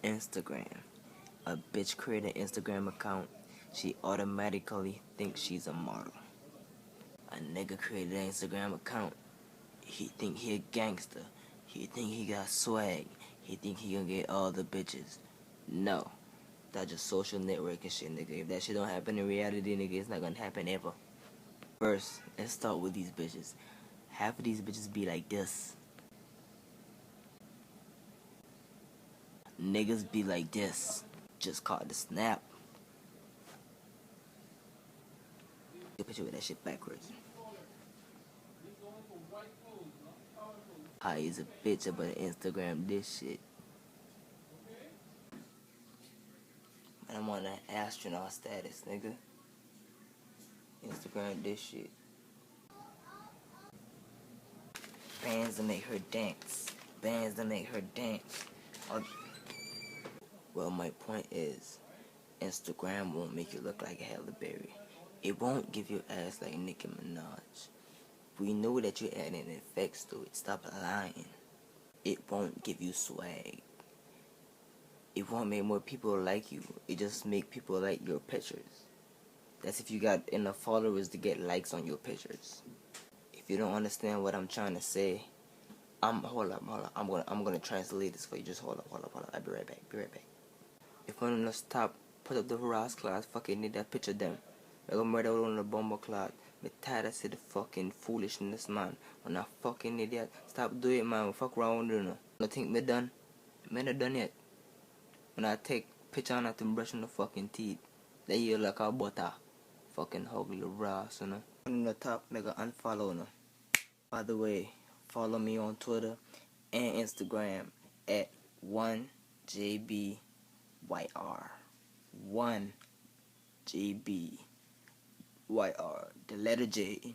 Instagram. A bitch create an Instagram account, she automatically thinks she's a model. A nigga created an Instagram account, he think he a gangster. He think he got swag. He think he gonna get all the bitches. No. That's just social networking shit, nigga. If that shit don't happen in reality, nigga, it's not gonna happen ever. First, let's start with these bitches. Half of these bitches be like this. Niggas be like this. Just caught the snap. Get a picture with that shit backwards. I is a bitch about Instagram this shit. And I'm on that astronaut status, nigga. Instagram this shit. Bands to make her dance. Bands to make her dance. Well, my point is, Instagram won't make you look like a Halle Berry. It won't give you ass like Nicki Minaj. We know that you're adding effects to it. Stop lying. It won't give you swag. It won't make more people like you. It just make people like your pictures. That's if you got enough followers to get likes on your pictures. If you don't understand what I'm trying to say, hold up. I'm gonna translate this for you. Just hold up. I'll be right back. If you wanna stop, put up the harass class, fucking need that picture them. I go murder on the bomber cloud. Me tired of the fucking foolishness, man. When I fucking idiot, stop doing it, man. Fuck around, you know. I think me done. Me not done yet. When I take picture on to brushing the fucking teeth, they hear like a butter. Fucking ugly rass, you know. On the top, make a unfollow, no. By the way, follow me on Twitter and Instagram at 1JBYR. 1JBYR. The letter J,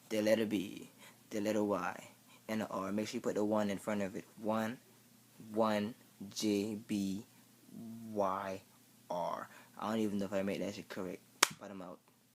the letter B, the letter Y, and the R. Make sure you put the 1 in front of it. 1JBYR. I don't even know if I made that shit correct, but I'm out.